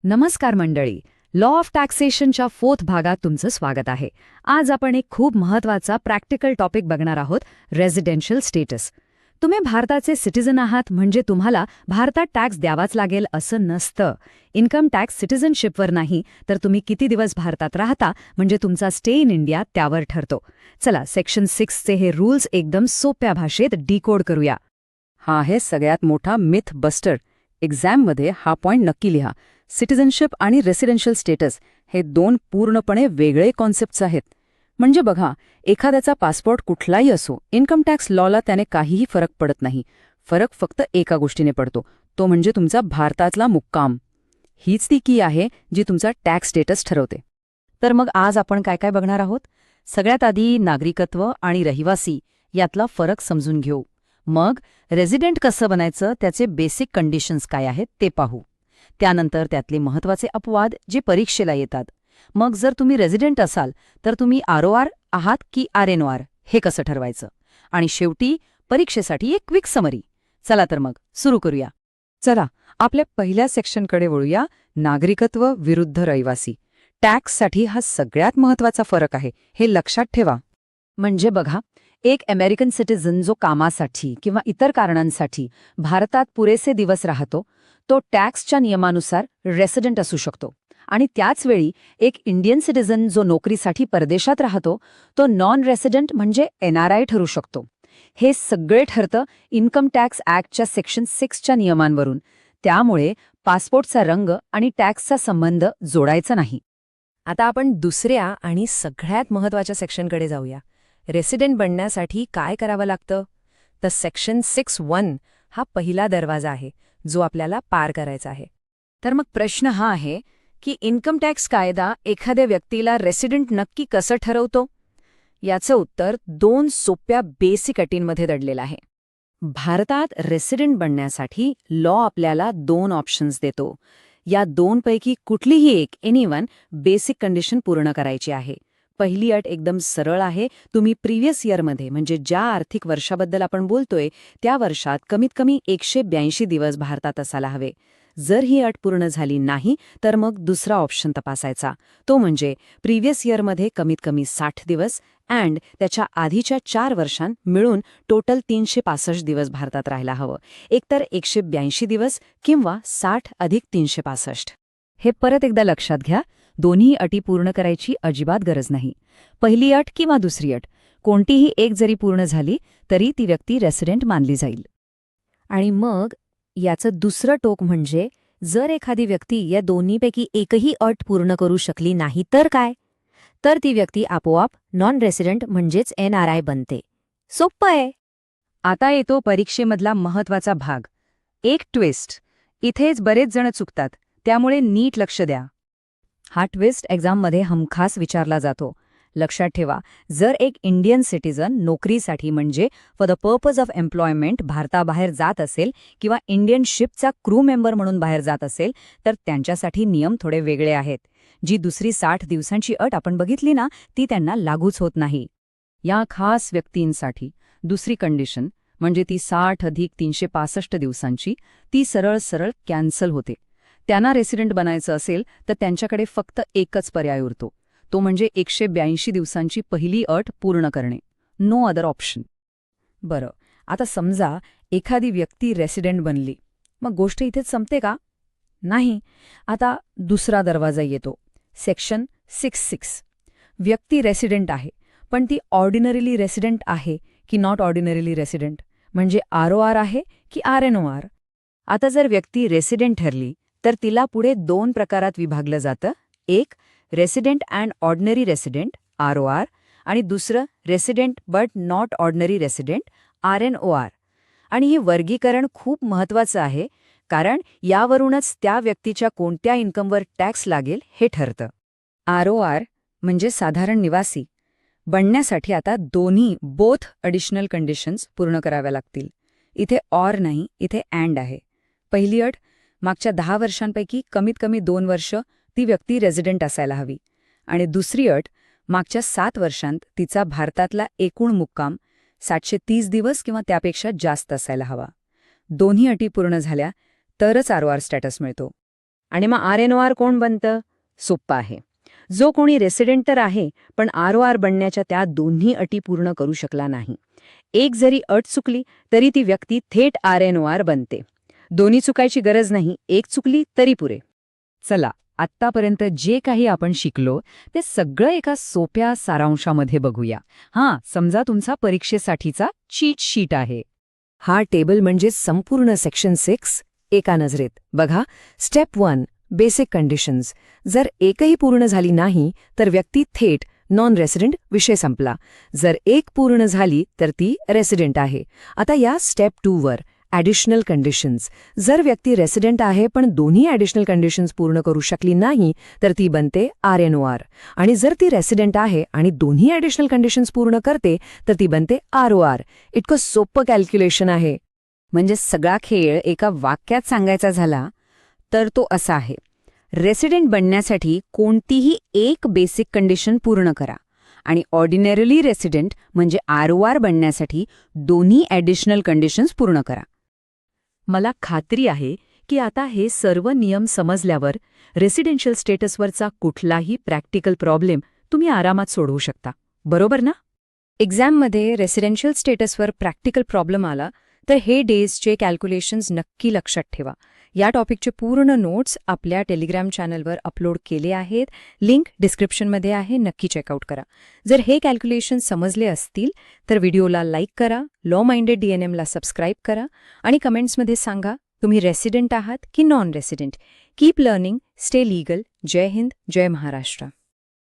नमस्कार मंडळी. Law of टॅक्सेशनच्या 4th भागात तुमचं स्वागत आहे. आज आपण एक खूप महत्त्वाचा प्रॅक्टिकल टॉपिक बघणार आहोत, रेसिडेन्शियल स्टेटस. तुम्ही भारताचे सिटिझन आहात म्हणजे तुम्हाला भारतात टॅक्स द्यावाच लागेल असं नसतं. इन्कम टॅक्स सिटिझनशिपवर नाही, तर तुम्ही किती दिवस भारतात राहता म्हणजे तुमचा स्टे इन इंडिया त्यावर ठरतो. चला सेक्शन 6चे हे रूल्स एकदम सोप्या भाषेत डिकोड करूया. हा आहे सगळ्यात मोठा मिथ बस्टर. एक्झाममध्ये हा पॉइंट नक्की लिहा. सिटिझनशिप आणि रेसिडेन्शियल स्टेटस हे दोन पूर्णपणे वेगळे कॉन्सेप्ट्स आहेत. म्हणजे बघा, एखाद्याचा पासपोर्ट कुठलाही असो, इन्कम टॅक्स लॉला त्याने काहीही फरक पडत नाही. फरक फक्त एका गोष्टीने पडतो, तो म्हणजे तुमचा भारतातला मुक्काम. हीच ती की आहे जी तुमचा टॅक्स स्टेटस ठरवते. तर मग आज आपण काय काय बघणार आहोत? सगळ्यात आधी नागरिकत्व आणि रहिवासी यातला फरक समजून घेऊ. मग रेसिडेंट कसं बनायचं, त्याचे बेसिक कंडिशन्स काय आहेत ते पाहू. त्यानंतर त्यातले महत्त्वाचे अपवाद जे परीक्षेला येतात. मग जर तुम्ही रेसिडेंट असाल तर तुम्ही आरओआर आहात की आरएनओआर हे कसं ठरवायचं. आणि शेवटी परीक्षेसाठी एक क्विक समरी. चला तर मग सुरू करूया. चला आपल्या पहिल्या सेक्शनकडे वळूया. नागरिकत्व विरुद्ध रहिवासी. टॅक्ससाठी हा सगळ्यात महत्त्वाचा फरक आहे, हे लक्षात ठेवा. म्हणजे बघा, एक अमेरिकन सिटिझन जो कामासाठी किंवा इतर कारणांसाठी भारतात पुरेसे दिवस राहतो, तो टॅक्सच्या नियमानुसार रेसिडेंट असू शकतो. आणि त्याचवेळी एक इंडियन सिटिझन जो नोकरीसाठी परदेशात राहतो, तो नॉन रेसिडेंट म्हणजे एनआरआय ठरू शकतो. हे सगळे ठरतं इन्कम टॅक्स ॲक्टच्या सेक्शन 6च्या नियमांवरून. त्यामुळे पासपोर्टचा रंग आणि टॅक्सचा संबंध जोडायचा नाही. आता आपण दुसऱ्या आणि सगळ्यात महत्त्वाच्या सेक्शनकडे जाऊया. रेसिडेंट बनण्यासाठी काय करावं लागतं? तर सेक्शन 6(1) हा पहिला दरवाजा आहे, जो आपल्याला पार करायचा आहे. तर मग प्रश्न हा आहे की इन्कम टॅक्स कायदा एखाद्या व्यक्तीला रेसिडेंट नक्की कसं ठरवतो? याचं उत्तर 2 सोप्या बेसिक अटींमध्ये दडलेलं आहे. भारतात रेसिडेंट बनण्यासाठी लॉ आपल्याला 2 ऑप्शन्स देतो. या 2 पैकी कुठलीही एक एनीवन बेसिक कंडिशन पूर्ण करायची आहे. पहिली अट एकदम सरळ आहे. तुम्ही प्रिव्हियस इयरमध्ये म्हणजे ज्या आर्थिक वर्षाबद्दल आपण बोलतोय त्या वर्षात कमीत कमी 182 दिवस भारतात असायला हवे. जर ही अट पूर्ण झाली नाही तर मग दुसरा ऑप्शन तपासायचा. तो म्हणजे प्रिव्हियस इयरमध्ये कमीत कमी 60 दिवस अँड त्याच्या आधीच्या 4 वर्षांत मिळून टोटल 365 दिवस भारतात राहायला हवं. एकतर 182 दिवस किंवा 60 अधिक 365. हे परत एकदा लक्षात घ्या. दोन्ही अटी पूर्ण करायची अजिबात गरज नाही. पहिली अट किंवा दुसरी अट कोणतीही एक जरी पूर्ण झाली तरी ती व्यक्ती रेसिडेंट मानली जाईल. आणि मग याचं दुसरं टोक म्हणजे जर एखादी व्यक्ती या दोन्हीपैकी एकही अट पूर्ण करू शकली नाही तर काय? तर ती व्यक्ती आपोआप नॉन रेसिडेंट म्हणजेच एनआरआय बनते. सोप्पं आहे. आता येतो परीक्षेमधला महत्त्वाचा भाग. एक ट्विस्ट. इथेच बरेच जण चुकतात, त्यामुळे नीट लक्ष द्या. हा ट्विस्ट एक्झाममध्ये हमखास विचारला जातो. लक्षात ठेवा, जर एक इंडियन सिटिझन नोकरीसाठी म्हणजे for the purpose of employment भारताबाहेर जात असेल किंवा इंडियन शिपचा क्रू मेंबर म्हणून बाहेर जात असेल तर त्यांच्यासाठी नियम थोडे वेगळे आहेत. जी दुसरी 60 दिवसांची अट आपण बघितली ना, ती त्यांना लागूच होत नाही. या खास व्यक्तींसाठी दुसरी कंडिशन म्हणजे ती 60 अधिक 365 दिवसांची, ती सरळ कॅन्सल होते. त्यांना रेसिडेंट बनायचं असेल तर त्यांच्याकडे फक्त एकच पर्याय उरतो, तो म्हणजे 182 दिवसांची पहिली अट पूर्ण करणे. No other option. बरं, आता समजा एखादी व्यक्ती रेसिडेंट बनली, मग गोष्ट इथेच संपते का? नाही. आता दुसरा दरवाजा येतो. सेक्शन 6(6). व्यक्ती रेसिडेंट आहे, पण ती ऑर्डिनरीली रेसिडेंट आहे की नॉट ऑर्डिनरीली रेसिडेंट, म्हणजे आरओआर आहे की आरएनओआर. आता जर व्यक्ती रेसिडेंट ठरली तर तिला पुढे 2 प्रकारात विभागलं जातं. एक resident and ordinary resident ROR आणि दुसरं resident but not ordinary resident RNOR. आणि हे वर्गीकरण खूप महत्त्वाचं आहे, कारण यावरूनच त्या व्यक्तीच्या कोणत्या इन्कमवर टॅक्स लागेल हे ठरतं. आरओआर म्हणजे साधारण निवासी बनण्यासाठी आता दोन्ही बोथ ॲडिशनल कंडिशन्स पूर्ण कराव्या लागतील. इथे ऑर नाही, इथे अँड आहे. पहिली अट, मागच्या 10 वर्षांपैकी कमीत कमी 2 वर्ष ती व्यक्ती रेसिडेंट असायला हवी. आणि दुसरी अट, मागच्या 7 वर्षांत तिचा भारतातला एकूण मुक्काम 730 दिवस किंवा त्यापेक्षा जास्त असायला हवा. दोन्ही अटी पूर्ण झाल्या तरच आरओआर स्टॅटस मिळतो. आणि मग RNOR कोण बनतं? सोप्पं आहे. जो कोणी रेसिडेंट तर आहे, पण ROR बनण्याच्या त्या दोन्ही अटी पूर्ण करू शकला नाही. एक जरी अट चुकली तरी ती व्यक्ती थेट RNOR बनते. दोन्ही चुकायची गरज नाही, एक चुकली तरी पुरे. चला, आत्तापर्यंत जे काही आपण शिकलो ते सगळं एका सोप्या सारांशामध्ये बघूया. समजा तुमचा परीक्षेसाठीचा चीट शीट आहे. हा टेबल म्हणजे संपूर्ण सेक्शन 6 एका नजरेत. बघा, स्टेप 1 बेसिक कंडिशन्स. जर एकही पूर्ण झाली नाही तर व्यक्ती थेट नॉन रेसिडेंट, विषय संपला. जर एक पूर्ण झाली तर ती रेसिडेंट आहे. आता या स्टेप 2 वर ॲडिशनल कंडिशन्स. जर व्यक्ती रेसिडेंट आहे पण दोन्ही ॲडिशनल कंडिशन्स पूर्ण करू शकली नाही तर ती बनते RNOR. आणि जर ती रेसिडेंट आहे आणि दोन्ही ॲडिशनल कंडिशन्स पूर्ण करते तर ती बनते ROR. इतकं सोपं कॅल्क्युलेशन आहे. म्हणजे सगळा खेळ एका वाक्यात सांगायचा झाला तर तो असा आहे: रेसिडेंट बनण्यासाठी कोणतीही एक बेसिक कंडिशन पूर्ण करा आणि ऑर्डिनरीली रेसिडेंट म्हणजे ROR बनण्यासाठी दोन्ही ॲडिशनल कंडिशन्स पूर्ण करा. मला खात्री आहे की आता हे सर्व नियम समजल्यावर रेसिडेन्शियल स्टेटसवरचा कुठलाही प्रॅक्टिकल प्रॉब्लेम तुम्ही आरामात सोडवू शकता, बरोबर ना? एक्झाममध्ये रेसिडेन्शियल स्टेटसवर प्रॅक्टिकल प्रॉब्लेम आला तर हे डेजचे कॅल्क्युलेशन्स नक्की लक्षात ठेवा. या टॉपिकचे पूर्ण नोट्स आपल्या टेलिग्राम चॅनलवर अपलोड केले आहेत. लिंक डिस्क्रिप्शनमध्ये आहे, नक्की चेकआउट करा. जर हे कॅल्क्युलेशन समजले असतील तर व्हिडिओला लाईक करा, लॉ माइंडेड DNMला सबस्क्राईब करा आणि कमेंट्समध्ये सांगा तुम्ही रेसिडेंट आहात की non resident. Keep learning, stay legal. जय हिंद, जय महाराष्ट्र.